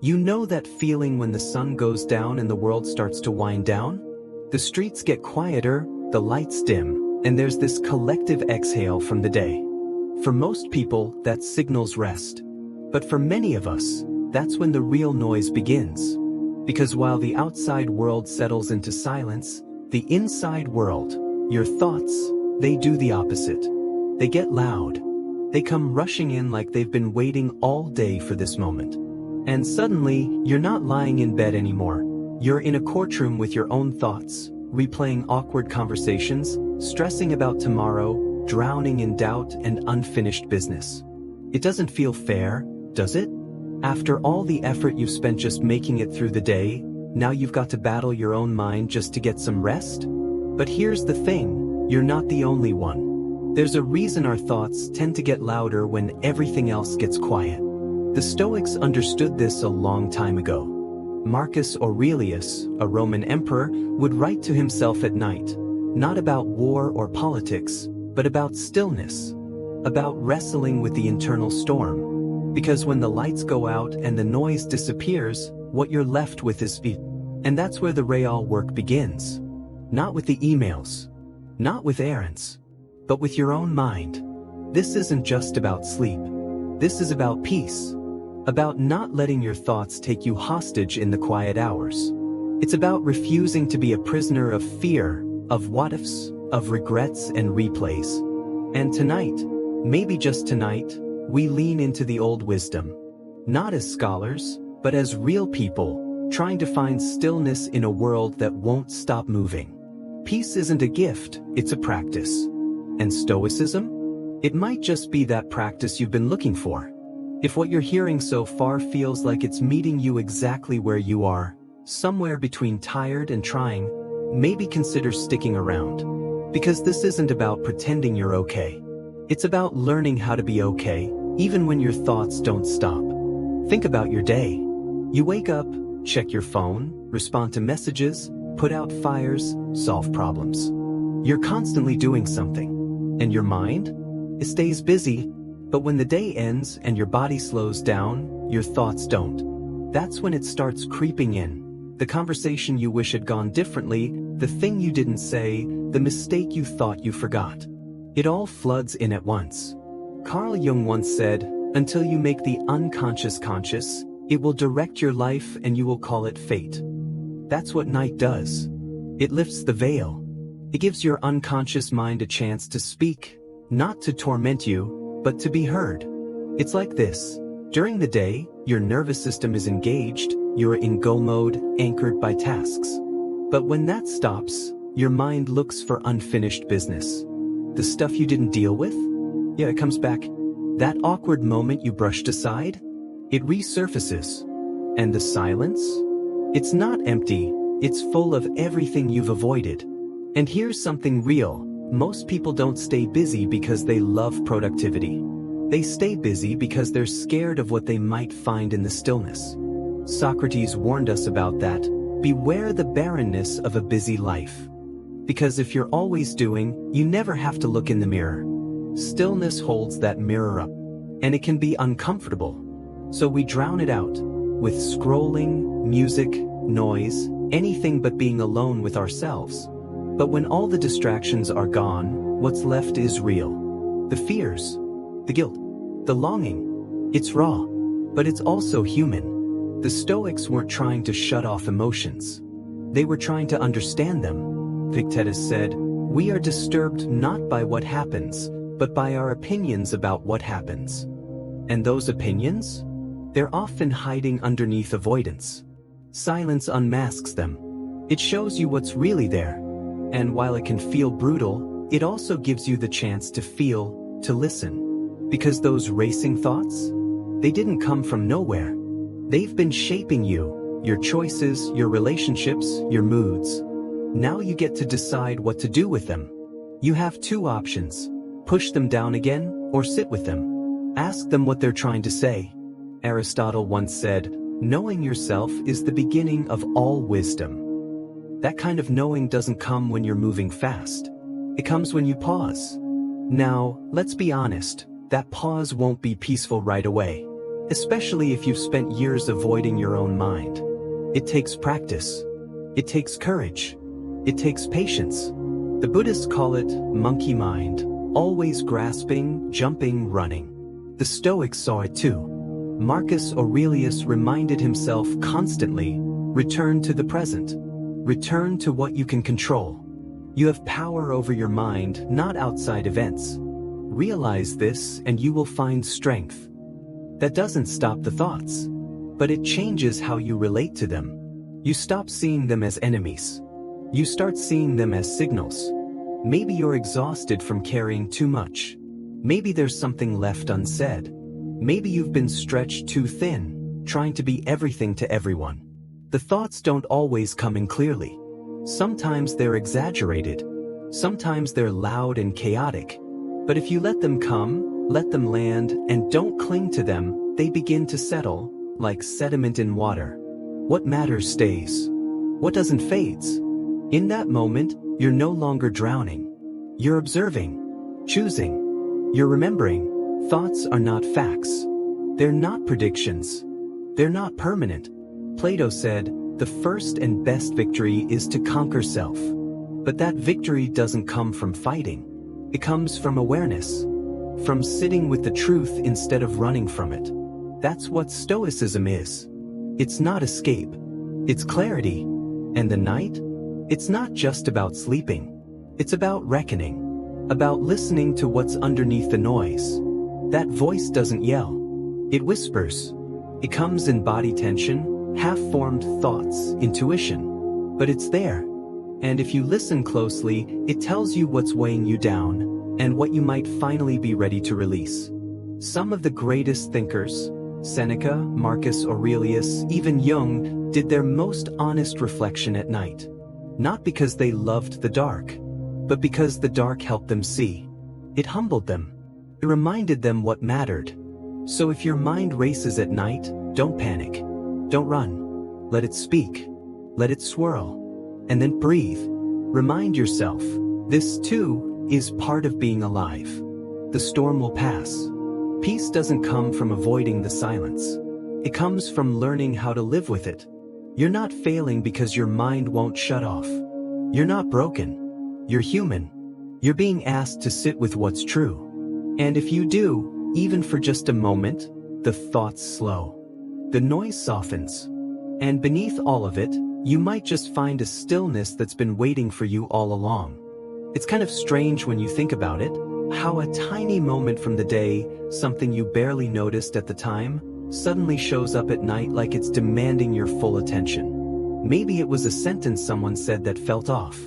You know that feeling when the sun goes down and the world starts to wind down? The streets get quieter, the lights dim, and there's this collective exhale from the day. For most people, that signals rest. But for many of us, that's when the real noise begins. Because while the outside world settles into silence, the inside world, your thoughts, they do the opposite. They get loud. They come rushing in like they've been waiting all day for this moment. And suddenly, you're not lying in bed anymore. You're in a courtroom with your own thoughts, replaying awkward conversations, stressing about tomorrow, drowning in doubt and unfinished business. It doesn't feel fair, does it? After all the effort you've spent just making it through the day, now you've got to battle your own mind just to get some rest? But here's the thing, you're not the only one. There's a reason our thoughts tend to get louder when everything else gets quiet. The Stoics understood this a long time ago. Marcus Aurelius, a Roman emperor, would write to himself at night, not about war or politics, but about stillness, about wrestling with the internal storm. Because when the lights go out and the noise disappears, what you're left with is it. And that's where the real work begins. Not with the emails, not with errands, but with your own mind. This isn't just about sleep. This is about peace. About not letting your thoughts take you hostage in the quiet hours. It's about refusing to be a prisoner of fear, of what-ifs, of regrets and replays. And tonight, maybe just tonight, we lean into the old wisdom. Not as scholars, but as real people, trying to find stillness in a world that won't stop moving. Peace isn't a gift, it's a practice. And Stoicism? It might just be that practice you've been looking for. If what you're hearing so far feels like it's meeting you exactly where you are, somewhere between tired and trying, maybe consider sticking around. Because this isn't about pretending you're okay. It's about learning how to be okay, even when your thoughts don't stop. Think about your day. You wake up, check your phone, respond to messages, put out fires, solve problems. You're constantly doing something. And your mind? It stays busy. But when the day ends and your body slows down, your thoughts don't. That's when it starts creeping in. The conversation you wish had gone differently, the thing you didn't say, the mistake you thought you forgot. It all floods in at once. Carl Jung once said, "Until you make the unconscious conscious, it will direct your life and you will call it fate." That's what night does. It lifts the veil. It gives your unconscious mind a chance to speak, not to torment you, but to be heard. It's like this. During the day, your nervous system is engaged, you're in go mode, anchored by tasks. But when that stops, your mind looks for unfinished business. The stuff you didn't deal with? Yeah, it comes back. That awkward moment you brushed aside? It resurfaces. And the silence? It's not empty, it's full of everything you've avoided. And here's something real. Most people don't stay busy because they love productivity. They stay busy because they're scared of what they might find in the stillness. Socrates warned us about that. Beware the barrenness of a busy life. Because if you're always doing, you never have to look in the mirror. Stillness holds that mirror up, and it can be uncomfortable. So we drown it out with scrolling, music, noise, anything but being alone with ourselves. But when all the distractions are gone, what's left is real. The fears, the guilt, the longing. It's raw, but it's also human. The Stoics weren't trying to shut off emotions. They were trying to understand them. Epictetus said, "We are disturbed not by what happens, but by our opinions about what happens." And those opinions? They're often hiding underneath avoidance. Silence unmasks them. It shows you what's really there. And while it can feel brutal, it also gives you the chance to feel, to listen. Because those racing thoughts? They didn't come from nowhere. They've been shaping you, your choices, your relationships, your moods. Now you get to decide what to do with them. You have two options. Push them down again, or sit with them. Ask them what they're trying to say. Aristotle once said, "Knowing yourself is the beginning of all wisdom." That kind of knowing doesn't come when you're moving fast. It comes when you pause. Now, let's be honest, that pause won't be peaceful right away. especially if you've spent years avoiding your own mind. It takes practice. It takes courage. It takes patience. The Buddhists call it monkey mind, always grasping, jumping, running. The Stoics saw it too. Marcus Aurelius reminded himself constantly, return to the present. Return to what you can control. You have power over your mind, not outside events. Realize this and you will find strength. That doesn't stop the thoughts, but it changes how you relate to them. You stop seeing them as enemies. You start seeing them as signals. Maybe you're exhausted from carrying too much. Maybe there's something left unsaid. Maybe you've been stretched too thin, trying to be everything to everyone. The thoughts don't always come in clearly. Sometimes they're exaggerated. Sometimes they're loud and chaotic. But if you let them come, let them land, and don't cling to them, they begin to settle, like sediment in water. What matters stays. What doesn't fades. In that moment, you're no longer drowning. You're observing, choosing. You're remembering. Thoughts are not facts. They're not predictions. They're not permanent. Plato said, the first and best victory is to conquer self. But that victory doesn't come from fighting. It comes from awareness. From sitting with the truth instead of running from it. That's what Stoicism is. It's not escape. It's clarity. And the night? It's not just about sleeping. It's about reckoning. About listening to what's underneath the noise. That voice doesn't yell. It whispers. It comes in body tension, half-formed thoughts, intuition. But it's there. And if you listen closely, it tells you what's weighing you down, and what you might finally be ready to release. Some of the greatest thinkers, Seneca, Marcus Aurelius, even Jung, did their most honest reflection at night. Not because they loved the dark, but because the dark helped them see. It humbled them. It reminded them what mattered. So if your mind races at night, don't panic. Don't run. Let it speak. Let it swirl. And then breathe. Remind yourself, this too is part of being alive. The storm will pass. Peace doesn't come from avoiding the silence. It comes from learning how to live with it. You're not failing because your mind won't shut off. You're not broken. You're human. You're being asked to sit with what's true. And if you do, even for just a moment, the thoughts slow. The noise softens. And beneath all of it, you might just find a stillness that's been waiting for you all along. It's kind of strange when you think about it, how a tiny moment from the day, something you barely noticed at the time, suddenly shows up at night like it's demanding your full attention. Maybe it was a sentence someone said that felt off.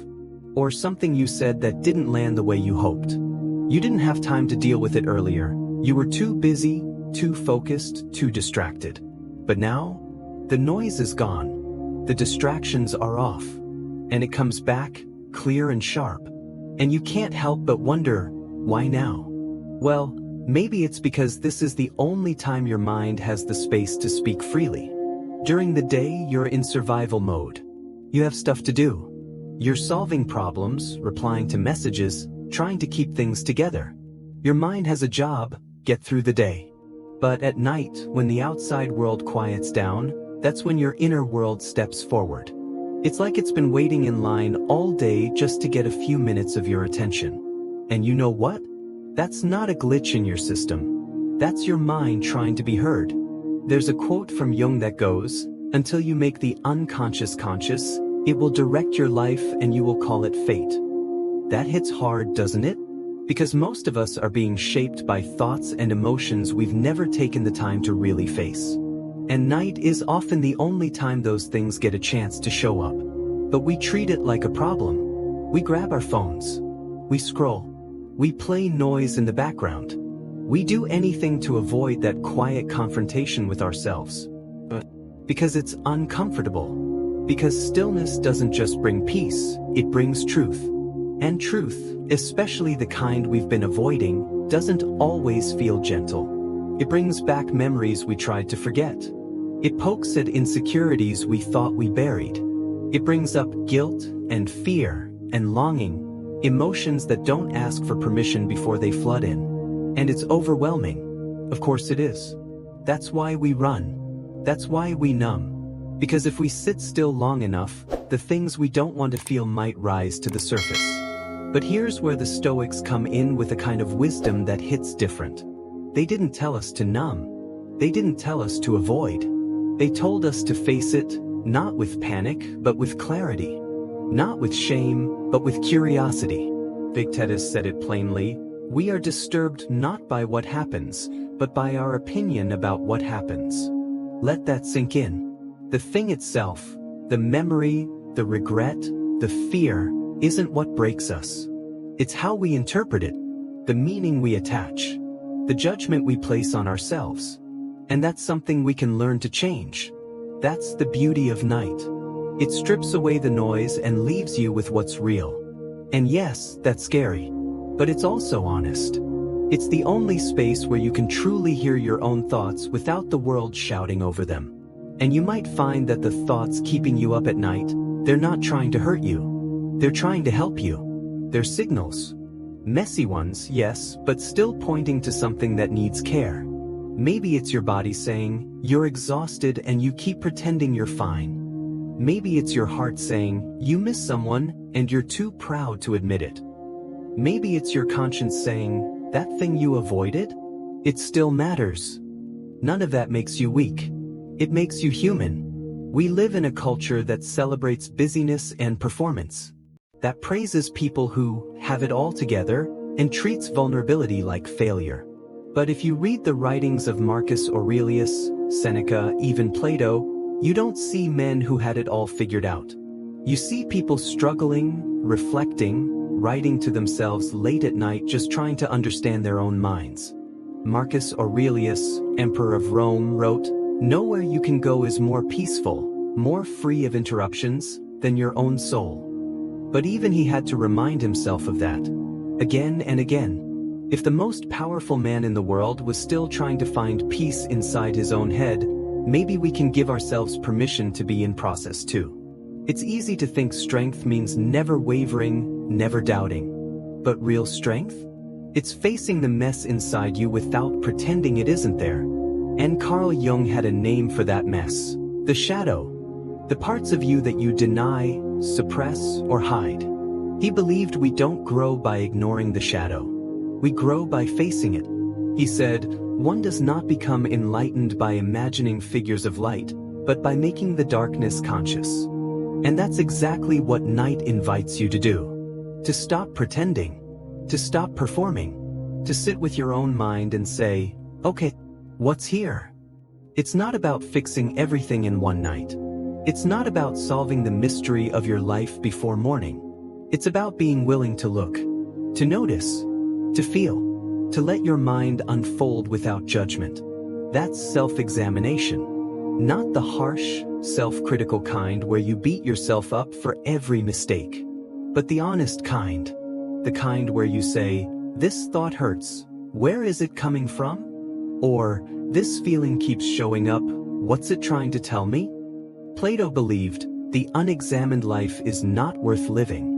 Or something you said that didn't land the way you hoped. You didn't have time to deal with it earlier. You were too busy, too focused, too distracted. But now, the noise is gone. The distractions are off. And it comes back, clear and sharp. And you can't help but wonder, why now? Well, maybe it's because this is the only time your mind has the space to speak freely. During the day, you're in survival mode. You have stuff to do. You're solving problems, replying to messages, trying to keep things together. Your mind has a job, get through the day. But at night, when the outside world quiets down, that's when your inner world steps forward. It's like it's been waiting in line all day just to get a few minutes of your attention. And you know what? That's not a glitch in your system. That's your mind trying to be heard. There's a quote from Jung that goes, "Until you make the unconscious conscious, it will direct your life and you will call it fate." That hits hard, doesn't it? Because most of us are being shaped by thoughts and emotions we've never taken the time to really face. And night is often the only time those things get a chance to show up. But we treat it like a problem. We grab our phones. We scroll. We play noise in the background. We do anything to avoid that quiet confrontation with ourselves. But because it's uncomfortable. Because stillness doesn't just bring peace, it brings truth. And truth, especially the kind we've been avoiding, doesn't always feel gentle. It brings back memories we tried to forget. It pokes at insecurities we thought we buried. It brings up guilt and fear and longing, emotions that don't ask for permission before they flood in. And it's overwhelming. Of course it is. That's why we run. That's why we numb. Because if we sit still long enough, the things we don't want to feel might rise to the surface. But here's where the Stoics come in with a kind of wisdom that hits different. They didn't tell us to numb. They didn't tell us to avoid. They told us to face it, not with panic, but with clarity. Not with shame, but with curiosity. Epictetus said it plainly, we are disturbed not by what happens, but by our opinion about what happens. Let that sink in. The thing itself, the memory, the regret, the fear, isn't what breaks us. It's how we interpret it, the meaning we attach, the judgment we place on ourselves. And that's something we can learn to change. That's the beauty of night. It strips away the noise and leaves you with what's real. And yes, that's scary. But it's also honest. It's the only space where you can truly hear your own thoughts without the world shouting over them. And you might find that the thoughts keeping you up at night, they're not trying to hurt you. They're trying to help you. They're signals. Messy ones, yes, but still pointing to something that needs care. Maybe it's your body saying, you're exhausted and you keep pretending you're fine. Maybe it's your heart saying, you miss someone and you're too proud to admit it. Maybe it's your conscience saying, that thing you avoided? It still matters. None of that makes you weak. It makes you human. We live in a culture that celebrates busyness and performance, that praises people who have it all together and treats vulnerability like failure. But if you read the writings of Marcus Aurelius, Seneca, even Plato, you don't see men who had it all figured out. You see people struggling, reflecting, writing to themselves late at night just trying to understand their own minds. Marcus Aurelius, Emperor of Rome, wrote, "Nowhere you can go is more peaceful, more free of interruptions, than your own soul." But even he had to remind himself of that, again and again. If the most powerful man in the world was still trying to find peace inside his own head, maybe we can give ourselves permission to be in process too. It's easy to think strength means never wavering, never doubting. But real strength? It's facing the mess inside you without pretending it isn't there. And Carl Jung had a name for that mess. The shadow. The parts of you that you deny, suppress, or hide. He believed we don't grow by ignoring the shadow. We grow by facing it. He said, one does not become enlightened by imagining figures of light, but by making the darkness conscious. And that's exactly what night invites you to do. To stop pretending. To stop performing. To sit with your own mind and say, okay, what's here? It's not about fixing everything in one night. It's not about solving the mystery of your life before morning. It's about being willing to look, to notice, to feel, to let your mind unfold without judgment. That's self-examination. Not the harsh, self-critical kind where you beat yourself up for every mistake, but the honest kind. The kind where you say, this thought hurts, where is it coming from? Or, this feeling keeps showing up, what's it trying to tell me? Plato believed, the unexamined life is not worth living.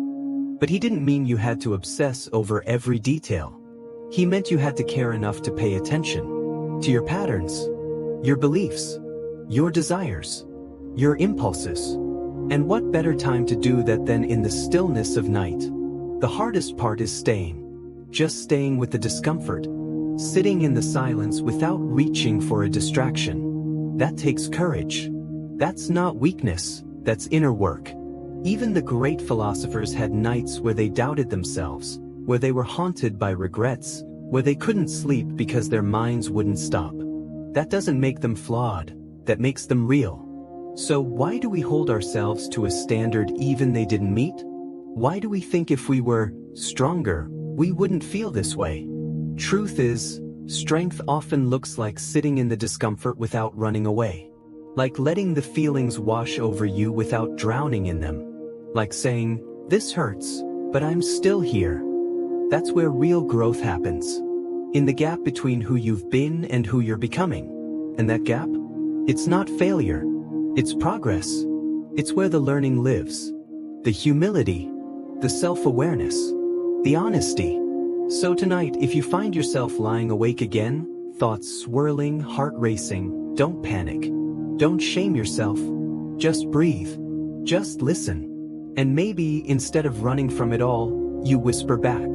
But he didn't mean you had to obsess over every detail. He meant you had to care enough to pay attention to your patterns, your beliefs, your desires, your impulses. And what better time to do that than in the stillness of night? The hardest part is staying. Just staying with the discomfort. Sitting in the silence without reaching for a distraction. That takes courage. That's not weakness, that's inner work. Even the great philosophers had nights where they doubted themselves, where they were haunted by regrets, where they couldn't sleep because their minds wouldn't stop. That doesn't make them flawed, that makes them real. So why do we hold ourselves to a standard even they didn't meet? Why do we think if we were stronger, we wouldn't feel this way? Truth is, strength often looks like sitting in the discomfort without running away. Like letting the feelings wash over you without drowning in them. Like saying, this hurts, but I'm still here. That's where real growth happens. In the gap between who you've been and who you're becoming. And that gap? It's not failure. It's progress. It's where the learning lives. The humility. The self-awareness. The honesty. So tonight, if you find yourself lying awake again, thoughts swirling, heart racing, don't panic. Don't shame yourself. Just breathe. Just listen. And maybe instead of running from it all, you whisper back,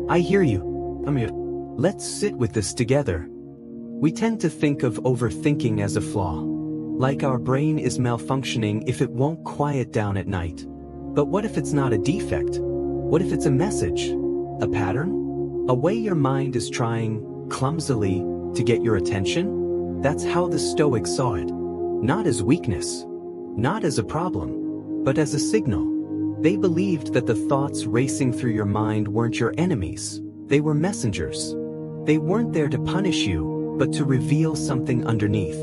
I hear you. I'm here. Let's sit with this together. We tend to think of overthinking as a flaw. Like our brain is malfunctioning if it won't quiet down at night. But what if it's not a defect? What if it's a message? A pattern? A way your mind is trying, clumsily, to get your attention? That's how the Stoics saw it. Not as weakness. Not as a problem. But as a signal. They believed that the thoughts racing through your mind weren't your enemies. They were messengers. They weren't there to punish you, but to reveal something underneath.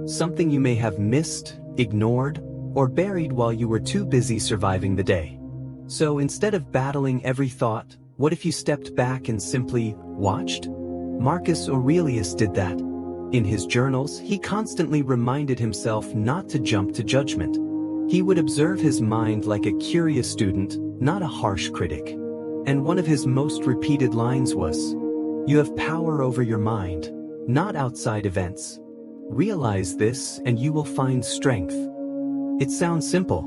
Something you may have missed, ignored, or buried while you were too busy surviving the day. So instead of battling every thought, what if you stepped back and simply watched? Marcus Aurelius did that. In his journals, he constantly reminded himself not to jump to judgment. He would observe his mind like a curious student, not a harsh critic. And one of his most repeated lines was, "You have power over your mind, not outside events. Realize this and you will find strength." It sounds simple,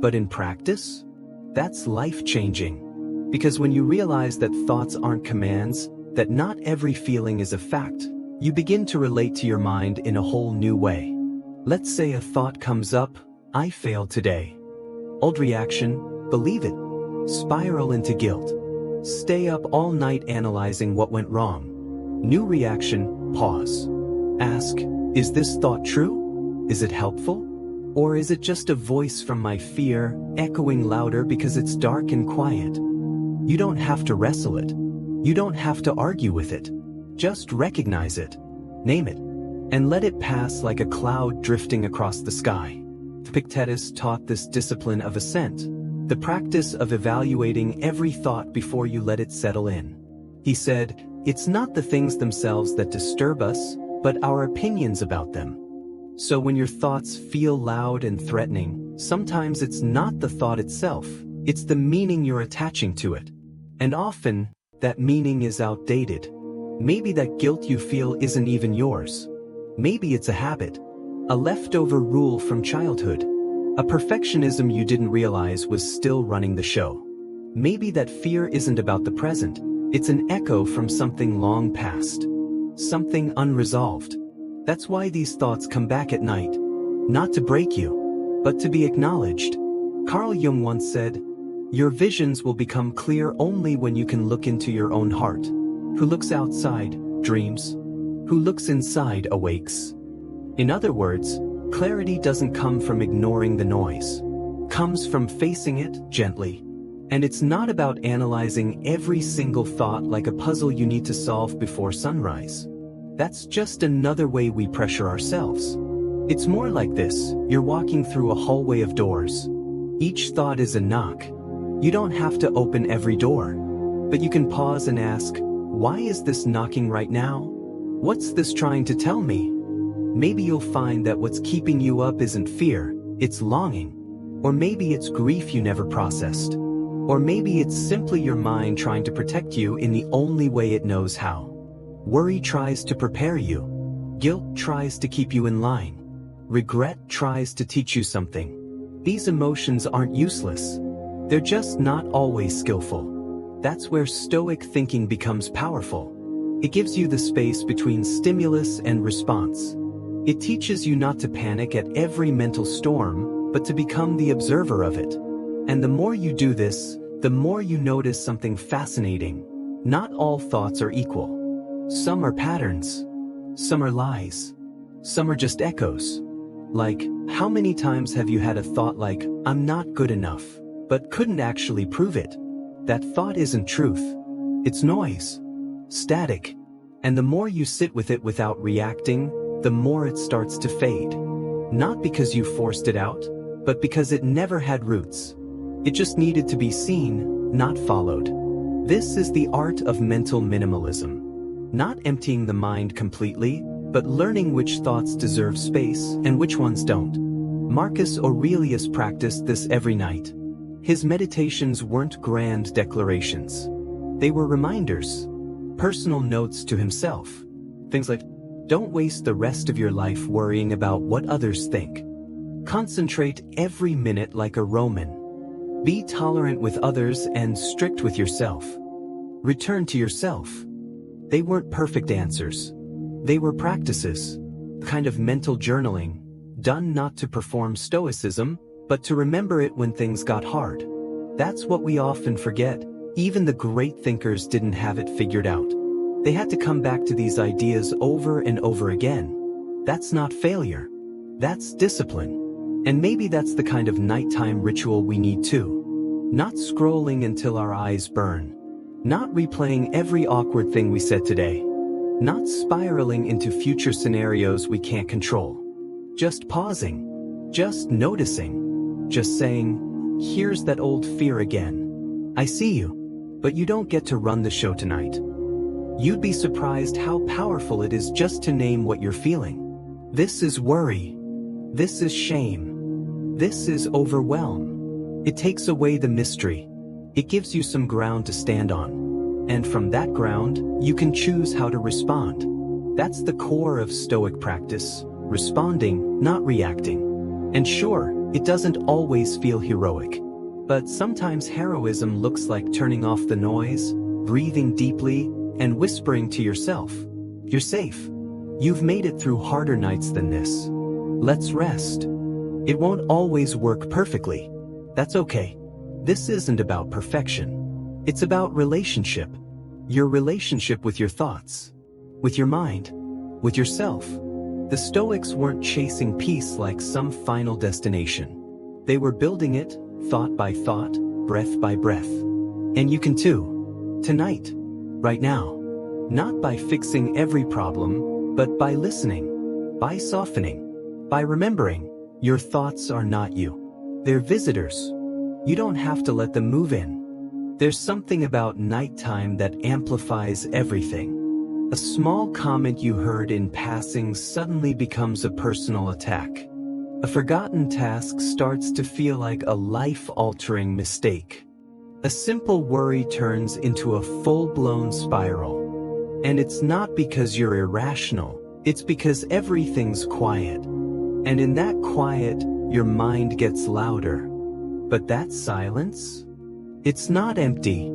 but in practice, that's life-changing. Because when you realize that thoughts aren't commands, that not every feeling is a fact, you begin to relate to your mind in a whole new way. Let's say a thought comes up, I failed today. Old reaction, believe it. Spiral into guilt. Stay up all night analyzing what went wrong. New reaction, pause. Ask, is this thought true? Is it helpful? Or is it just a voice from my fear, echoing louder because it's dark and quiet? You don't have to wrestle it. You don't have to argue with it. Just recognize it. Name it. And let it pass like a cloud drifting across the sky. Epictetus taught this discipline of assent, the practice of evaluating every thought before you let it settle in. He said, it's not the things themselves that disturb us, but our opinions about them. So when your thoughts feel loud and threatening, sometimes it's not the thought itself, it's the meaning you're attaching to it. And often, that meaning is outdated. Maybe that guilt you feel isn't even yours. Maybe it's a habit, a leftover rule from childhood, a perfectionism you didn't realize was still running the show. Maybe that fear isn't about the present, it's an echo from something long past, something unresolved. That's why these thoughts come back at night, not to break you, but to be acknowledged. Carl Jung once said, your visions will become clear only when you can look into your own heart. Who looks outside, dreams. Who looks inside, awakes. In other words, clarity doesn't come from ignoring the noise. Comes from facing it gently. And it's not about analyzing every single thought like a puzzle you need to solve before sunrise. That's just another way we pressure ourselves. It's more like this, you're walking through a hallway of doors. Each thought is a knock. You don't have to open every door. But you can pause and ask, why is this knocking right now? What's this trying to tell me? Maybe you'll find that what's keeping you up isn't fear, it's longing. Or maybe it's grief you never processed. Or maybe it's simply your mind trying to protect you in the only way it knows how. Worry tries to prepare you. Guilt tries to keep you in line. Regret tries to teach you something. These emotions aren't useless. They're just not always skillful. That's where Stoic thinking becomes powerful. It gives you the space between stimulus and response. It teaches you not to panic at every mental storm, but to become the observer of it. And the more you do this, the more you notice something fascinating. Not all thoughts are equal. Some are patterns. Some are lies. Some are just echoes. Like, how many times have you had a thought like, I'm not good enough, but couldn't actually prove it? That thought isn't truth. It's noise. Static. And the more you sit with it without reacting, the more it starts to fade. Not because you forced it out, but because it never had roots. It just needed to be seen, not followed. This is the art of mental minimalism. Not emptying the mind completely, but learning which thoughts deserve space and which ones don't. Marcus Aurelius practiced this every night. His meditations weren't grand declarations. They were reminders, personal notes to himself. Things like, don't waste the rest of your life worrying about what others think. Concentrate every minute like a Roman. Be tolerant with others and strict with yourself. Return to yourself. They weren't perfect answers. They were practices. Kind of mental journaling, done not to perform Stoicism, but to remember it when things got hard. That's what we often forget. Even the great thinkers didn't have it figured out. They had to come back to these ideas over and over again. That's not failure. That's discipline. And maybe that's the kind of nighttime ritual we need too. Not scrolling until our eyes burn. Not replaying every awkward thing we said today. Not spiraling into future scenarios we can't control. Just pausing. Just noticing. Just saying, here's that old fear again. I see you. But you don't get to run the show tonight. You'd be surprised how powerful it is just to name what you're feeling. This is worry. This is shame. This is overwhelm. It takes away the mystery. It gives you some ground to stand on. And from that ground, you can choose how to respond. That's the core of Stoic practice. Responding, not reacting. And sure, it doesn't always feel heroic. But sometimes heroism looks like turning off the noise, breathing deeply, and whispering to yourself, you're safe. You've made it through harder nights than this. Let's rest. It won't always work perfectly. That's okay. This isn't about perfection. It's about relationship. Your relationship with your thoughts, with your mind, with yourself. The Stoics weren't chasing peace like some final destination. They were building it, thought by thought, breath by breath. And you can too. Tonight. Right now. Not by fixing every problem, but by listening, by softening, by remembering, your thoughts are not you. They're visitors. You don't have to let them move in. There's something about nighttime that amplifies everything. A small comment you heard in passing suddenly becomes a personal attack. A forgotten task starts to feel like a life-altering mistake. A simple worry turns into a full-blown spiral. And it's not because you're irrational, it's because everything's quiet. And in that quiet, your mind gets louder. But that silence? It's not empty.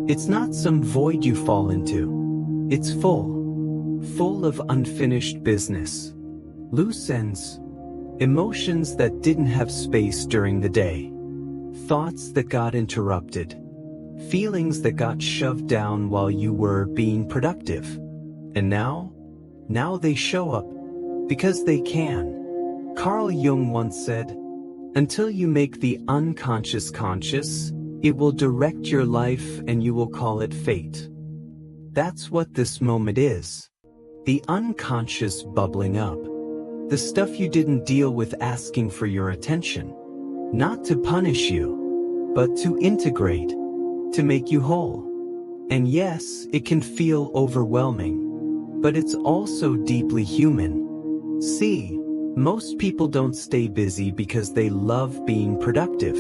It's not some void you fall into. It's full. Full of unfinished business. Loose ends. Emotions that didn't have space during the day. Thoughts that got interrupted. Feelings that got shoved down while you were being productive. And now they show up. Because they can. Carl Jung once said, until you make the unconscious conscious, it will direct your life and you will call it fate. That's what this moment is. The unconscious bubbling up. The stuff you didn't deal with asking for your attention. Not to punish you, but to integrate, to make you whole. And yes, it can feel overwhelming, but it's also deeply human. See, most people don't stay busy because they love being productive.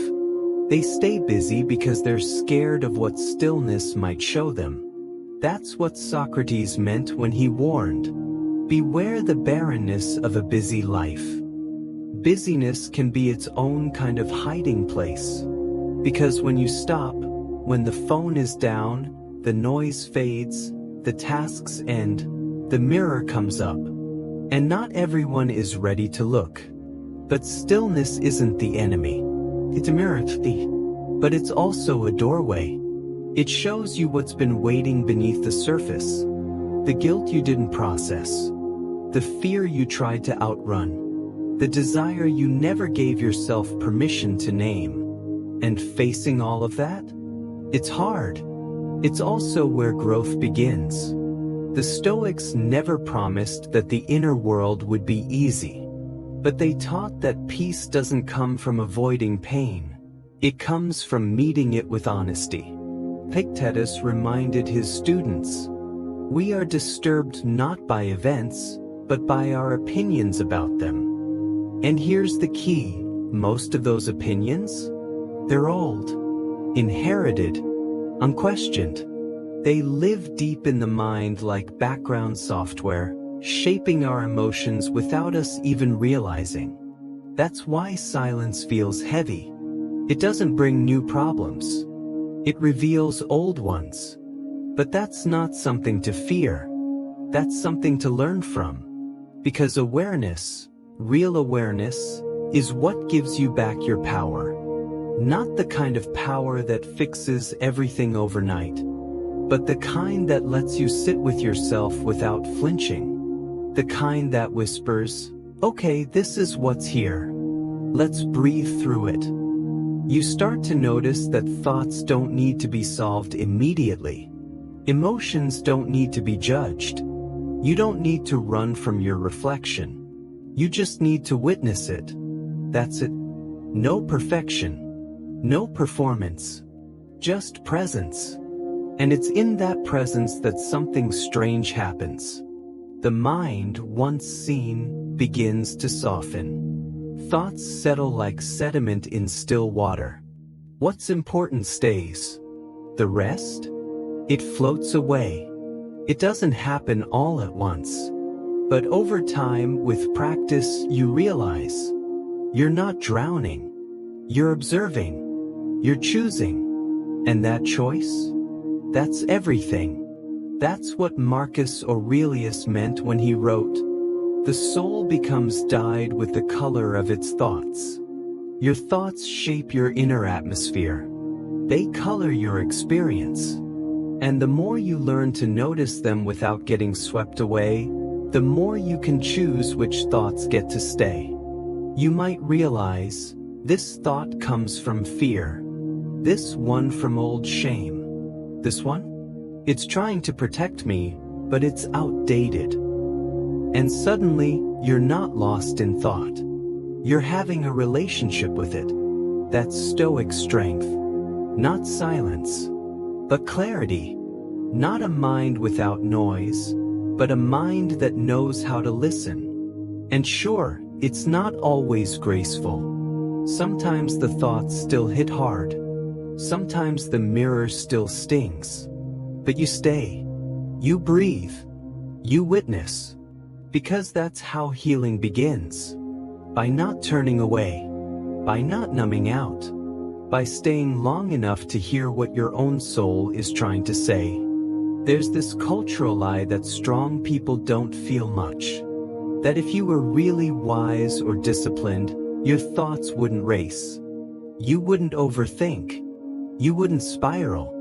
They stay busy because they're scared of what stillness might show them. That's what Socrates meant when he warned, beware the barrenness of a busy life. Busyness can be its own kind of hiding place. Because when you stop, when the phone is down, the noise fades, the tasks end, the mirror comes up. And not everyone is ready to look. But stillness isn't the enemy. It's a mirror, but it's also a doorway. It shows you what's been waiting beneath the surface. The guilt you didn't process. The fear you tried to outrun. The desire you never gave yourself permission to name. And facing all of that? It's hard. It's also where growth begins. The Stoics never promised that the inner world would be easy. But they taught that peace doesn't come from avoiding pain. It comes from meeting it with honesty. Epictetus reminded his students, we are disturbed not by events, but by our opinions about them. And here's the key, most of those opinions? They're old, inherited, unquestioned. They live deep in the mind like background software, shaping our emotions without us even realizing. That's why silence feels heavy. It doesn't bring new problems. It reveals old ones. But that's not something to fear. That's something to learn from. Because awareness, real awareness, is what gives you back your power. Not the kind of power that fixes everything overnight, but the kind that lets you sit with yourself without flinching. The kind that whispers, okay, this is what's here. Let's breathe through it. You start to notice that thoughts don't need to be solved immediately. Emotions don't need to be judged. You don't need to run from your reflection. You just need to witness it. That's it. No perfection. No performance. Just presence. And it's in that presence that something strange happens. The mind, once seen, begins to soften. Thoughts settle like sediment in still water. What's important stays. The rest? It floats away. It doesn't happen all at once. But over time, with practice, you realize you're not drowning. You're observing. You're choosing. And that choice? That's everything. That's what Marcus Aurelius meant when he wrote, "The soul becomes dyed with the color of its thoughts." Your thoughts shape your inner atmosphere. They color your experience. And the more you learn to notice them without getting swept away, the more you can choose which thoughts get to stay. You might realize, this thought comes from fear. This one from old shame. This one? It's trying to protect me, but it's outdated. And suddenly, you're not lost in thought. You're having a relationship with it. That's Stoic strength. Not silence, but clarity. Not a mind without noise, but a mind that knows how to listen. And sure, it's not always graceful. Sometimes the thoughts still hit hard. Sometimes the mirror still stings. But you stay. You breathe. You witness. Because that's how healing begins. By not turning away. By not numbing out. By staying long enough to hear what your own soul is trying to say. There's this cultural lie that strong people don't feel much. That if you were really wise or disciplined, your thoughts wouldn't race. You wouldn't overthink. You wouldn't spiral.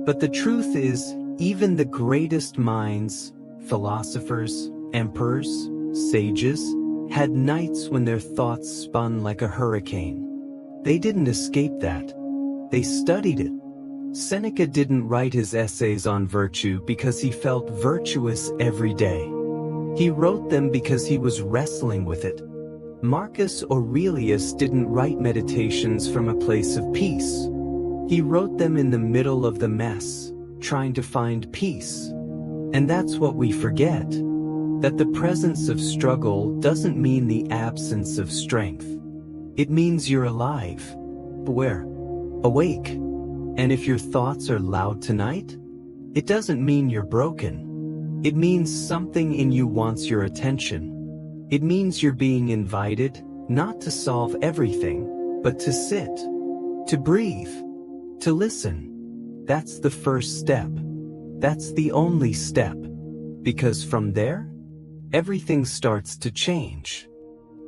But the truth is, even the greatest minds, philosophers, emperors, sages, had nights when their thoughts spun like a hurricane. They didn't escape that. They studied it. Seneca didn't write his essays on virtue because he felt virtuous every day. He wrote them because he was wrestling with it. Marcus Aurelius didn't write meditations from a place of peace. He wrote them in the middle of the mess, trying to find peace. And that's what we forget. That the presence of struggle doesn't mean the absence of strength. It means you're alive. Aware. Awake. And if your thoughts are loud tonight, it doesn't mean you're broken. It means something in you wants your attention. It means you're being invited, not to solve everything, but to sit. To breathe. To listen. That's the first step. That's the only step. Because from there, everything starts to change.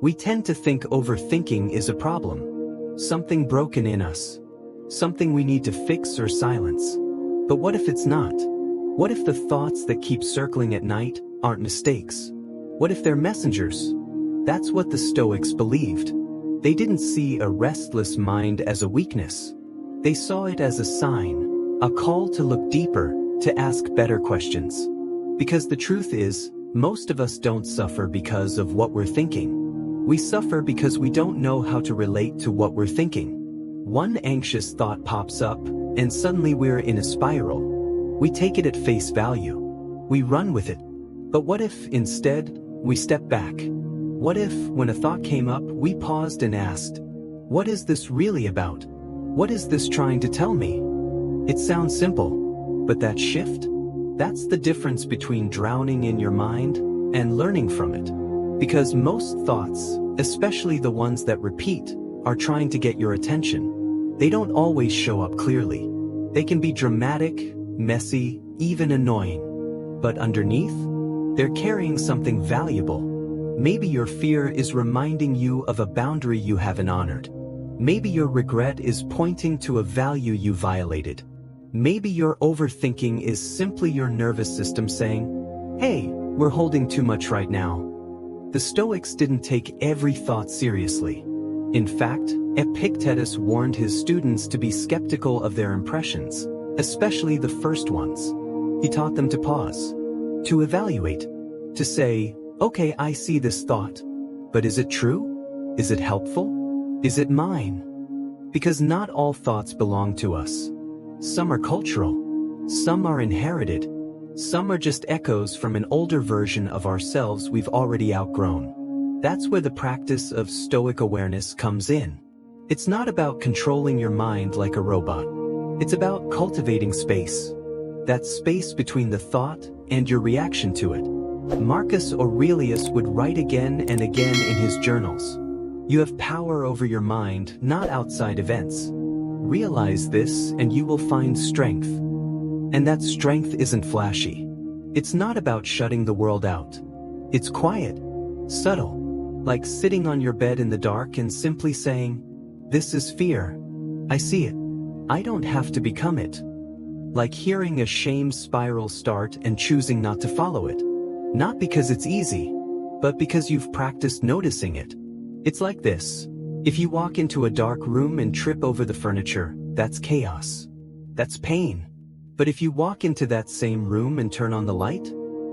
We tend to think overthinking is a problem. Something broken in us. Something we need to fix or silence. But what if it's not? What if the thoughts that keep circling at night aren't mistakes? What if they're messengers? That's what the Stoics believed. They didn't see a restless mind as a weakness. They saw it as a sign, a call to look deeper, to ask better questions. Because the truth is, most of us don't suffer because of what we're thinking. We suffer because we don't know how to relate to what we're thinking. One anxious thought pops up, and suddenly we're in a spiral. We take it at face value. We run with it. But what if, instead, we step back? What if, when a thought came up, we paused and asked, what is this really about? What is this trying to tell me? It sounds simple, but that shift? That's the difference between drowning in your mind and learning from it. Because most thoughts, especially the ones that repeat, are trying to get your attention. They don't always show up clearly. They can be dramatic, messy, even annoying. But underneath, they're carrying something valuable. Maybe your fear is reminding you of a boundary you haven't honored. Maybe your regret is pointing to a value you violated. Maybe your overthinking is simply your nervous system saying, "Hey, we're holding too much right now." The Stoics didn't take every thought seriously. In fact, Epictetus warned his students to be skeptical of their impressions, especially the first ones. He taught them to pause, to evaluate, to say, "Okay, I see this thought, but is it true? Is it helpful? Is it mine?" Because not all thoughts belong to us. Some are cultural, some are inherited, some are just echoes from an older version of ourselves we've already outgrown. That's where the practice of Stoic awareness comes in. It's not about controlling your mind like a robot. It's about cultivating space. That space between the thought and your reaction to it. Marcus Aurelius would write again and again in his journals, "You have power over your mind, not outside events. Realize this and you will find strength." And that strength isn't flashy. It's not about shutting the world out. It's quiet, subtle, like sitting on your bed in the dark and simply saying, "This is fear. I see it. I don't have to become it." Like hearing a shame spiral start and choosing not to follow it. Not because it's easy, but because you've practiced noticing it. It's like this. If you walk into a dark room and trip over the furniture, that's chaos. That's pain. But if you walk into that same room and turn on the light,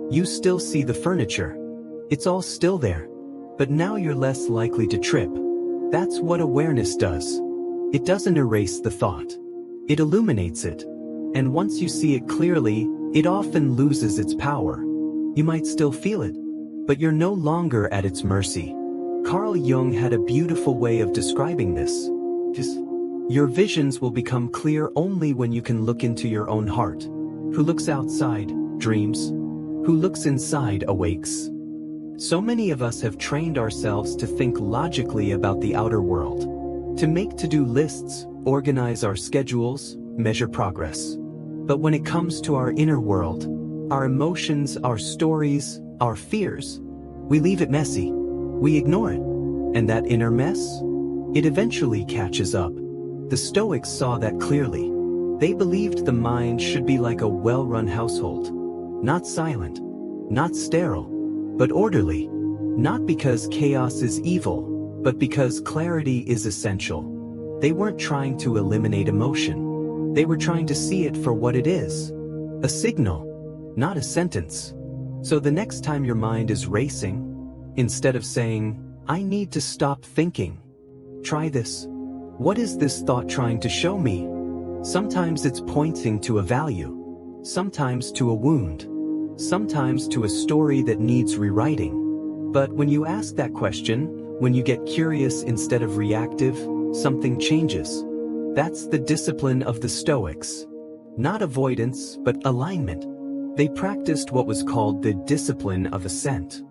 you still see the furniture. It's all still there. But now you're less likely to trip. That's what awareness does. It doesn't erase the thought. It illuminates it. And once you see it clearly, it often loses its power. You might still feel it, but you're no longer at its mercy. Carl Jung had a beautiful way of describing this. Your visions will become clear only when you can look into your own heart. Who looks outside, dreams. Who looks inside, awakes. So many of us have trained ourselves to think logically about the outer world, to make to-do lists, organize our schedules, measure progress. But when it comes to our inner world, our emotions, our stories, our fears, we leave it messy. We ignore it. And that inner mess? It eventually catches up. The Stoics saw that clearly. They believed the mind should be like a well-run household. Not silent, not sterile, but orderly. Not because chaos is evil, but because clarity is essential. They weren't trying to eliminate emotion. They were trying to see it for what it is. A signal, not a sentence. So the next time your mind is racing, instead of saying, "I need to stop thinking," try this. What is this thought trying to show me? Sometimes it's pointing to a value. Sometimes to a wound. Sometimes to a story that needs rewriting. But when you ask that question, when you get curious instead of reactive, something changes. That's the discipline of the Stoics. Not avoidance, but alignment. They practiced what was called the discipline of assent.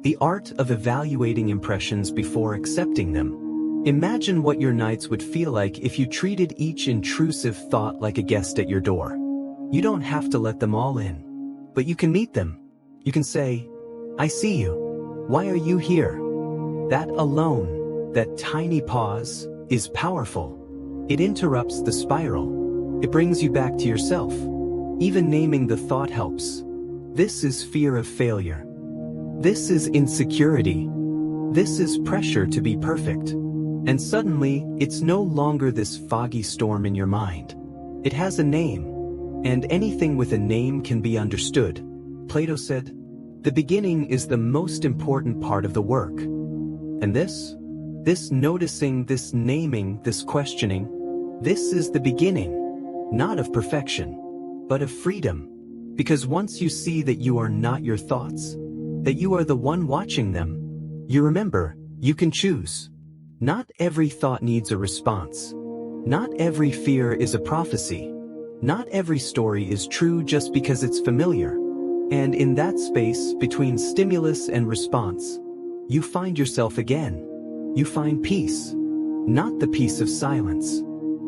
The art of evaluating impressions before accepting them. Imagine what your nights would feel like if you treated each intrusive thought like a guest at your door. You don't have to let them all in, but you can meet them. You can say, "I see you. Why are you here?" That alone, that tiny pause, is powerful. It interrupts the spiral. It brings you back to yourself. Even naming the thought helps. This is fear of failure. This is insecurity. This is pressure to be perfect. And suddenly, it's no longer this foggy storm in your mind. It has a name. And anything with a name can be understood. Plato said, "The beginning is the most important part of the work." And this noticing, this naming, this questioning, this is the beginning, not of perfection, but of freedom. Because once you see that you are not your thoughts, that you are the one watching them, you remember, you can choose. Not every thought needs a response. Not every fear is a prophecy. Not every story is true just because it's familiar. And in that space between stimulus and response, you find yourself again. You find peace. Not the peace of silence,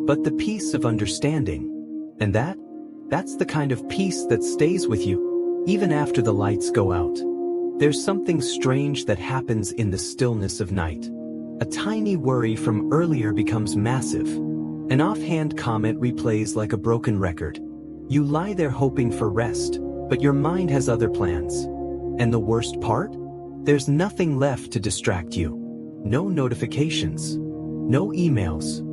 but the peace of understanding. And that's the kind of peace that stays with you, even after the lights go out. There's something strange that happens in the stillness of night. A tiny worry from earlier becomes massive. An offhand comment replays like a broken record. You lie there hoping for rest, but your mind has other plans. And the worst part? There's nothing left to distract you. No notifications. No emails.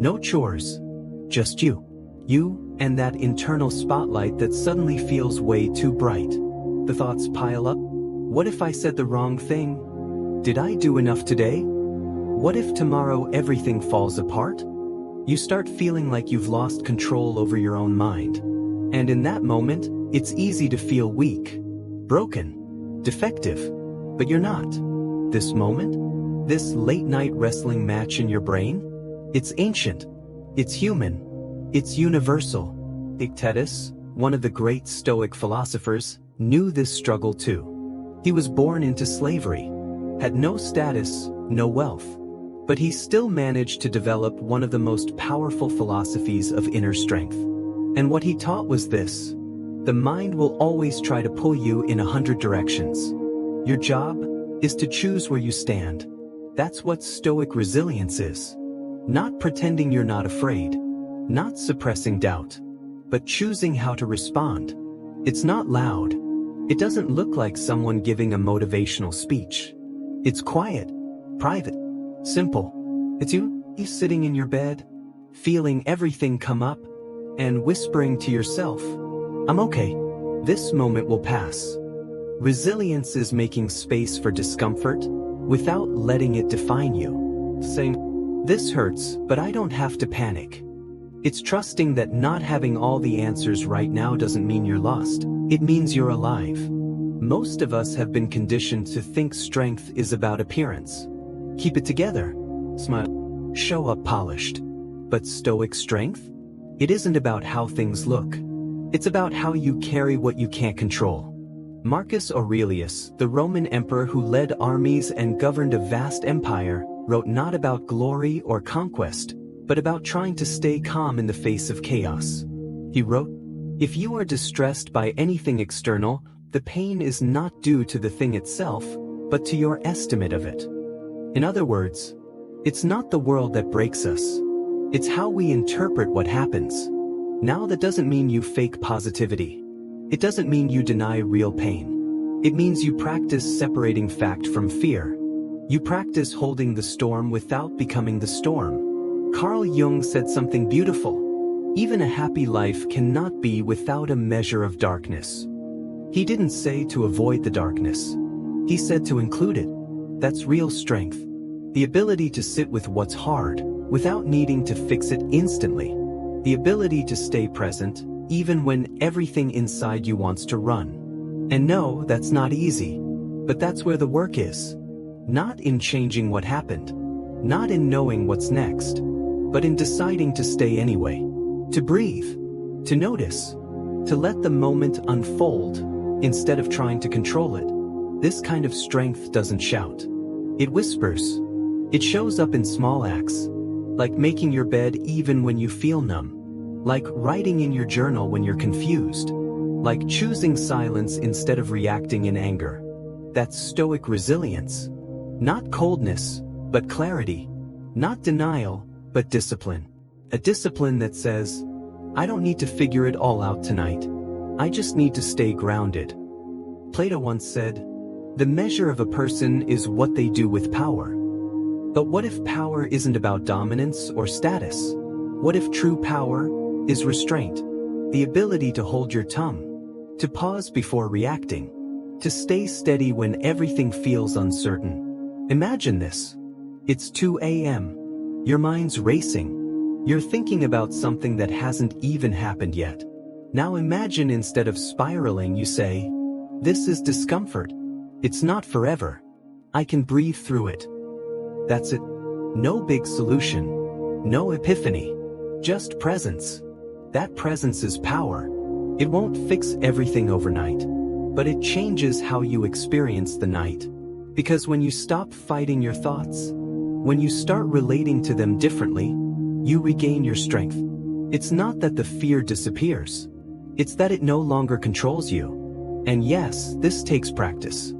No chores. Just you. You and that internal spotlight that suddenly feels way too bright. The thoughts pile up. What if I said the wrong thing? Did I do enough today? What if tomorrow everything falls apart? You start feeling like you've lost control over your own mind. And in that moment, it's easy to feel weak, broken, defective. But you're not. This moment, this late-night wrestling match in your brain, it's ancient, it's human, it's universal. Epictetus, one of the great Stoic philosophers, knew this struggle too. He was born into slavery, had no status, no wealth, but he still managed to develop one of the most powerful philosophies of inner strength. And what he taught was this: the mind will always try to pull you in 100 directions. Your job is to choose where you stand. That's what Stoic resilience is. Not pretending you're not afraid, not suppressing doubt, but choosing how to respond. It's not loud. It doesn't look like someone giving a motivational speech. It's quiet, private, simple. It's you sitting in your bed, feeling everything come up, and whispering to yourself, "I'm okay. This moment will pass." Resilience is making space for discomfort without letting it define you. Saying, "This hurts, but I don't have to panic." It's trusting that not having all the answers right now doesn't mean you're lost. It means you're alive. Most of us have been conditioned to think strength is about appearance. Keep it together. Smile. Show up polished. But Stoic strength? It isn't about how things look. It's about how you carry what you can't control. Marcus Aurelius, the Roman emperor who led armies and governed a vast empire, wrote not about glory or conquest, but about trying to stay calm in the face of chaos. He wrote, "If you are distressed by anything external, the pain is not due to the thing itself, but to your estimate of it." In other words, it's not the world that breaks us. It's how we interpret what happens. Now that doesn't mean you fake positivity. It doesn't mean you deny real pain. It means you practice separating fact from fear. You practice holding the storm without becoming the storm. Carl Jung said something beautiful. Even a happy life cannot be without a measure of darkness. He didn't say to avoid the darkness. He said to include it. That's real strength. The ability to sit with what's hard, without needing to fix it instantly. The ability to stay present, even when everything inside you wants to run. And no, that's not easy. But that's where the work is. Not in changing what happened. Not in knowing what's next. But in deciding to stay anyway. To breathe. To notice. To let the moment unfold, instead of trying to control it. This kind of strength doesn't shout. It whispers. It shows up in small acts. Like making your bed even when you feel numb. Like writing in your journal when you're confused. Like choosing silence instead of reacting in anger. That's Stoic resilience. Not coldness, but clarity. Not denial, but discipline. A discipline that says, I don't need to figure it all out tonight. I just need to stay grounded. Plato once said, the measure of a person is what they do with power. But what if power isn't about dominance or status? What if true power is restraint? The ability to hold your tongue, to pause before reacting, to stay steady when everything feels uncertain. Imagine this. It's 2 a.m. Your mind's racing. You're thinking about something that hasn't even happened yet. Now imagine instead of spiraling, you say, this is discomfort. It's not forever. I can breathe through it. That's it. No big solution. No epiphany. Just presence. That presence is power. It won't fix everything overnight. but it changes how you experience the night. Because when you stop fighting your thoughts, when you start relating to them differently, you regain your strength. It's not that the fear disappears. It's that it no longer controls you. And yes, this takes practice.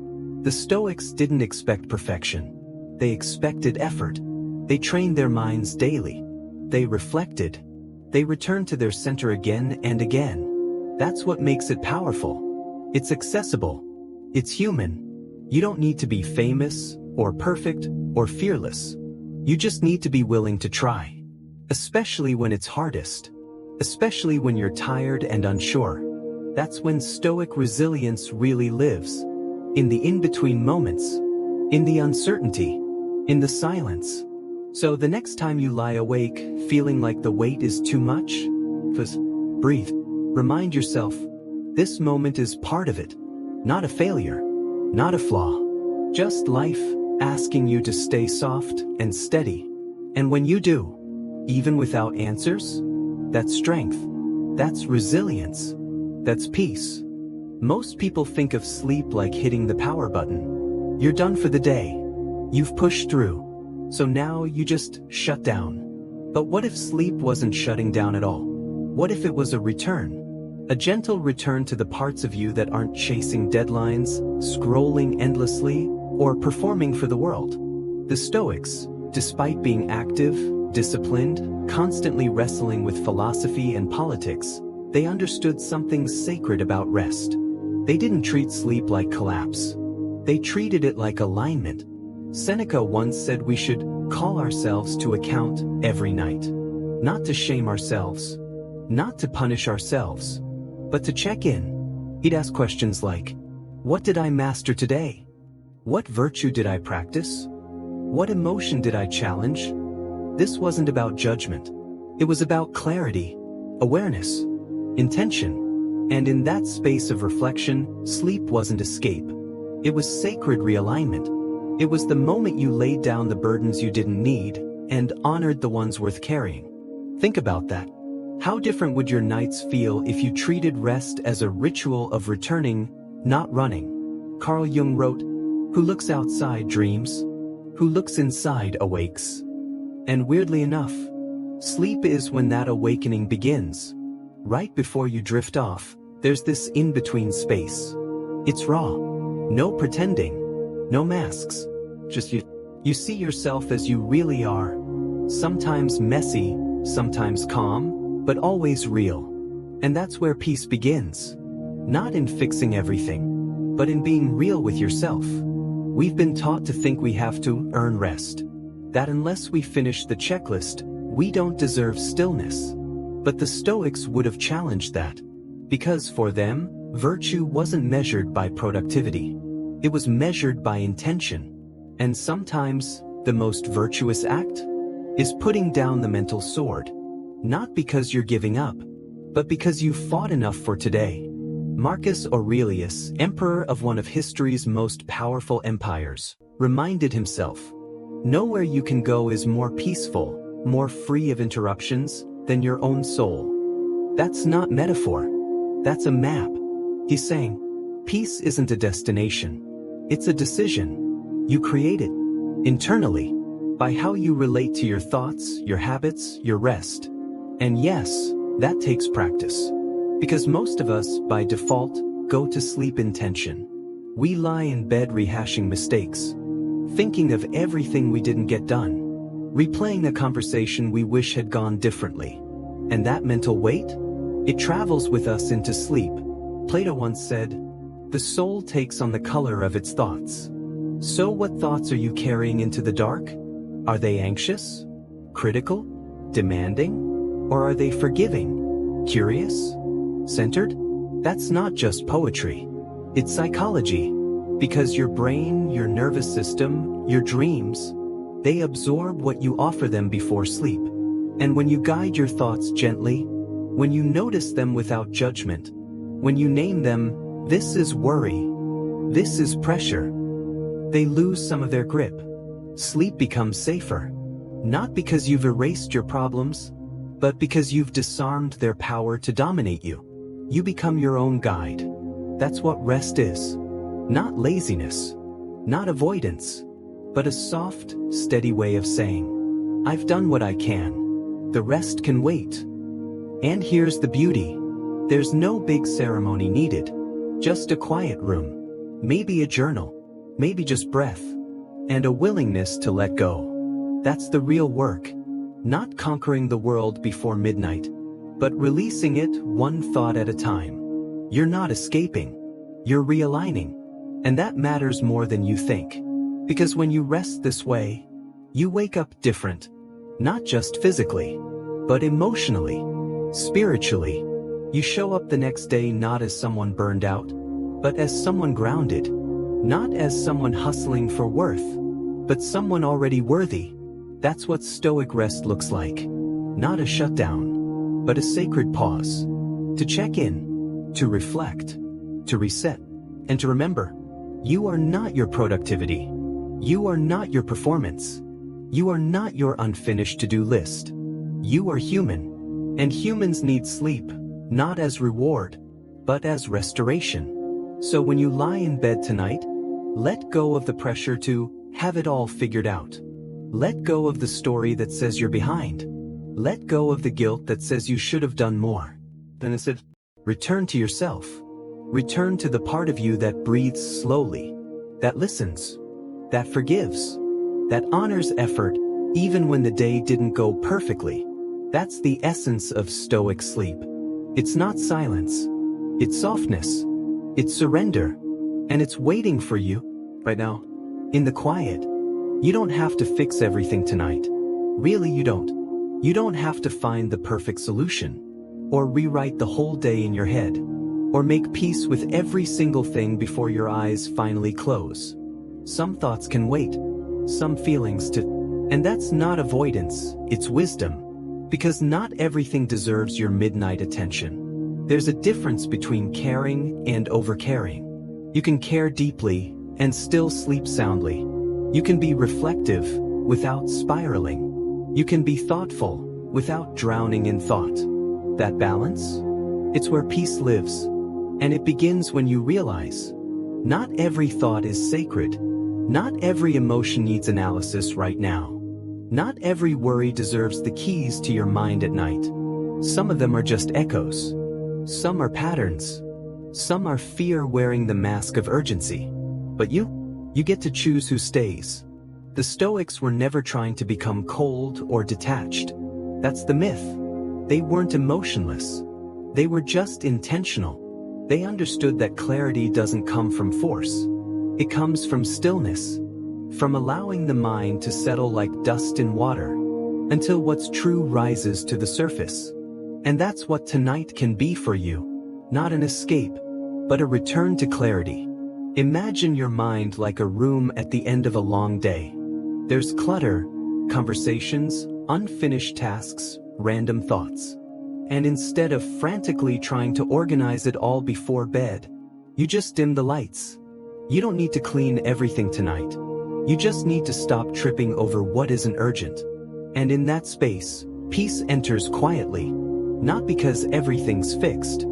The Stoics didn't expect perfection. They expected effort. They trained their minds daily. They reflected. They returned to their center again and again. That's what makes it powerful. It's accessible. It's human. You don't need to be famous, or perfect, or fearless. You just need to be willing to try. Especially when it's hardest. Especially when you're tired and unsure. That's when Stoic resilience really lives. In the in-between moments. In the uncertainty. In the silence. So the next time you lie awake, feeling like the weight is too much, just breathe. Remind yourself, this moment is part of it. Not a failure. Not a flaw. Just life, asking you to stay soft and steady. And when you do, even without answers, that's strength. That's resilience. That's peace. Most people think of sleep like hitting the power button. You're done for the day. You've pushed through. So now you just shut down. But what if sleep wasn't shutting down at all? What if it was a return? A gentle return to the parts of you that aren't chasing deadlines, scrolling endlessly, or performing for the world. The Stoics, despite being active, disciplined, constantly wrestling with philosophy and politics, they understood something sacred about rest. They didn't treat sleep like collapse. They treated it like alignment. Seneca once said we should call ourselves to account every night. Not to shame ourselves. Not to punish ourselves. But to check in. He'd ask questions like, what did I master today? What virtue did I practice? What emotion did I challenge? This wasn't about judgment. It was about clarity, awareness, intention. And in that space of reflection, sleep wasn't escape. It was sacred realignment. It was the moment you laid down the burdens you didn't need and honored the ones worth carrying. Think about that. How different would your nights feel if you treated rest as a ritual of returning, not running? Carl Jung wrote, "Who looks outside dreams. Who looks inside awakes." And weirdly enough, sleep is when that awakening begins. Right before you drift off, there's this in-between space. It's raw. No pretending. No masks. Just you. You see yourself as you really are. Sometimes messy, sometimes calm, but always real. And that's where peace begins. Not in fixing everything, but in being real with yourself. We've been taught to think we have to earn rest. That unless we finish the checklist, we don't deserve stillness. But the Stoics would have challenged that. Because for them, virtue wasn't measured by productivity. It was measured by intention. And sometimes, the most virtuous act is putting down the mental sword. Not because you're giving up, but because you fought enough for today. Marcus Aurelius, emperor of one of history's most powerful empires, reminded himself, nowhere you can go is more peaceful, more free of interruptions, than your own soul. That's not metaphor. That's a map. He's saying, peace isn't a destination. It's a decision. You create it. Internally. By how you relate to your thoughts, your habits, your rest. And yes, that takes practice. Because most of us, by default, go to sleep in tension. We lie in bed rehashing mistakes. Thinking of everything we didn't get done. Replaying a conversation we wish had gone differently. And that mental weight? It travels with us into sleep. Plato once said, the soul takes on the color of its thoughts. So what thoughts are you carrying into the dark? Are they anxious? Critical? Demanding? Or are they forgiving? Curious? Centered? That's not just poetry. It's psychology. Because your brain, your nervous system, your dreams, they absorb what you offer them before sleep. And when you guide your thoughts gently, when you notice them without judgment, when you name them, this is worry, this is pressure, they lose some of their grip. Sleep becomes safer. Not because you've erased your problems, but because you've disarmed their power to dominate you. You become your own guide. That's what rest is. Not laziness, not avoidance, but a soft, steady way of saying, I've done what I can. The rest can wait. And here's the beauty. There's no big ceremony needed. Just a quiet room. Maybe a journal. Maybe just breath. And a willingness to let go. That's the real work. Not conquering the world before midnight, but releasing it one thought at a time. You're not escaping. You're realigning. And that matters more than you think. Because when you rest this way, you wake up different. Not just physically, but emotionally, spiritually. You show up the next day not as someone burned out, but as someone grounded. Not as someone hustling for worth, but someone already worthy. That's what Stoic rest looks like. Not a shutdown, but a sacred pause. To check in, to reflect, to reset, and to remember, you are not your productivity. You are not your performance. You are not your unfinished to-do list. You are human, and humans need sleep, not as reward, but as restoration. So when you lie in bed tonight, let go of the pressure to have it all figured out. Let go of the story that says you're behind. Let go of the guilt that says you should have done more. Then instead, return to yourself. Return to the part of you that breathes slowly, that listens, that forgives, that honors effort even when the day didn't go perfectly. That's the essence of Stoic sleep. It's not silence. It's softness. It's surrender. And it's waiting for you right now in the quiet. You don't have to fix everything tonight. Really, you don't. You don't have to find the perfect solution, or rewrite the whole day in your head, or make peace with every single thing before your eyes finally close. Some thoughts can wait, some feelings too. And that's not avoidance, it's wisdom. Because not everything deserves your midnight attention. There's a difference between caring and overcaring. You can care deeply and still sleep soundly. You can be reflective without spiraling. You can be thoughtful without drowning in thought. That balance? It's where peace lives. And it begins when you realize, not every thought is sacred. Not every emotion needs analysis right now. Not every worry deserves the keys to your mind at night. Some of them are just echoes. Some are patterns. Some are fear wearing the mask of urgency. But you get to choose who stays. The Stoics were never trying to become cold or detached. That's the myth. They weren't emotionless. They were just intentional. They understood that clarity doesn't come from force. It comes from stillness, from allowing the mind to settle like dust in water, until what's true rises to the surface. And that's what tonight can be for you. Not an escape, but a return to clarity. Imagine your mind like a room at the end of a long day. There's clutter, conversations, unfinished tasks, random thoughts. And instead of frantically trying to organize it all before bed, you just dim the lights. You don't need to clean everything tonight. You just need to stop tripping over what isn't urgent. And in that space, peace enters quietly, not because everything's fixed,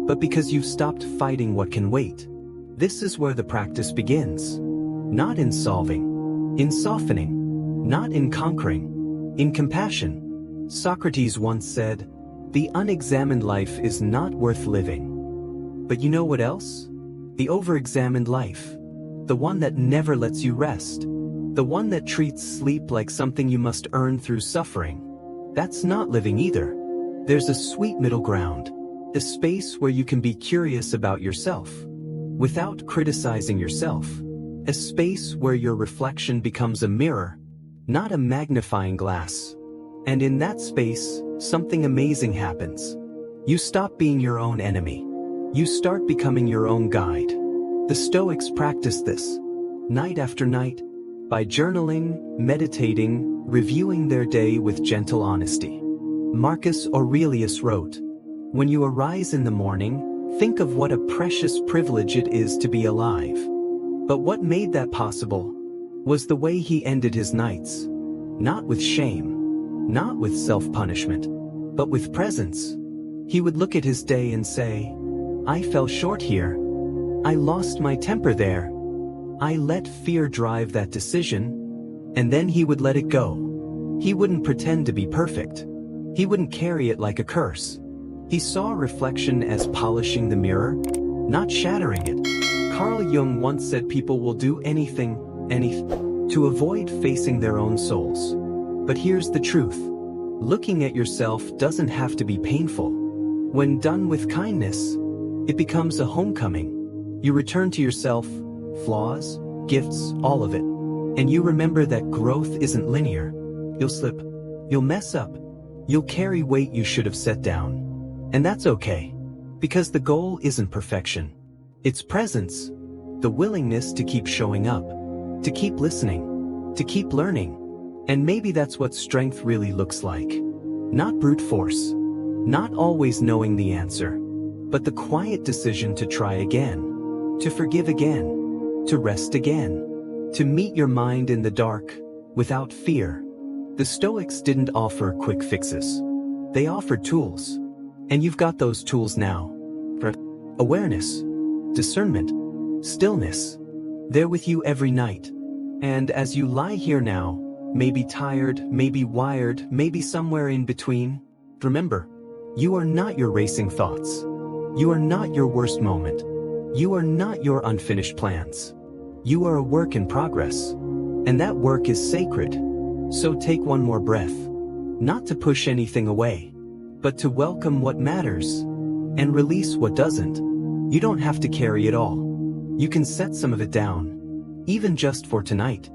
but because you've stopped fighting what can wait. This is where the practice begins. Not in solving, in softening, not in conquering, in compassion. Socrates once said, "The unexamined life is not worth living." But you know what else? The over-examined life. The one that never lets you rest. The one that treats sleep like something you must earn through suffering. That's not living either. There's a sweet middle ground. A space where you can be curious about yourself, without criticizing yourself. A space where your reflection becomes a mirror, not a magnifying glass. And in that space, something amazing happens. You stop being your own enemy. You start becoming your own guide. The Stoics practiced this, night after night, by journaling, meditating, reviewing their day with gentle honesty. Marcus Aurelius wrote, "When you arise in the morning, think of what a precious privilege it is to be alive." But what made that possible was the way he ended his nights. Not with shame, not with self-punishment, but with presence. He would look at his day and say, "I fell short here, I lost my temper there. I let fear drive that decision, and then he would let it go. He wouldn't pretend to be perfect. He wouldn't carry it like a curse. He saw reflection as polishing the mirror, not shattering it. Carl Jung once said people will do anything, to avoid facing their own souls. But here's the truth. Looking at yourself doesn't have to be painful. When done with kindness, it becomes a homecoming. You return to yourself, flaws, gifts, all of it. And you remember that growth isn't linear. You'll slip. You'll mess up. You'll carry weight you should have set down. And that's okay. Because the goal isn't perfection. It's presence. The willingness to keep showing up. To keep listening. To keep learning. And maybe that's what strength really looks like. Not brute force. Not always knowing the answer. But the quiet decision to try again. To forgive again. To rest again. To meet your mind in the dark, without fear. The Stoics didn't offer quick fixes. They offered tools. And you've got those tools now. Awareness, discernment, stillness. They're with you every night. And as you lie here now, maybe tired, maybe wired, maybe somewhere in between, remember, you are not your racing thoughts. You are not your worst moment. You are not your unfinished plans. You are a work in progress. And that work is sacred. So take one more breath. Not to push anything away, but to welcome what matters and release what doesn't. You don't have to carry it all. You can set some of it down, even just for tonight.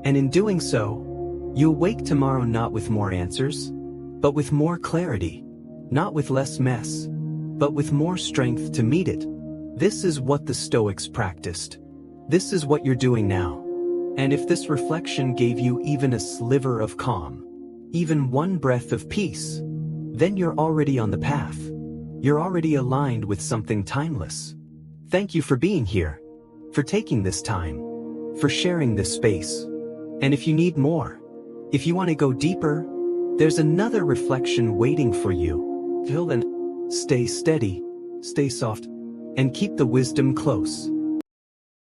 And in doing so, you'll wake tomorrow not with more answers, but with more clarity. Not with less mess, but with more strength to meet it. This is what the Stoics practiced. This is what you're doing now. And if this reflection gave you even a sliver of calm, even one breath of peace, then you're already on the path. You're already aligned with something timeless. Thank you for being here, for taking this time, for sharing this space. And if you need more, if you want to go deeper, there's another reflection waiting for you. Till then, stay steady, stay soft, and keep the wisdom close.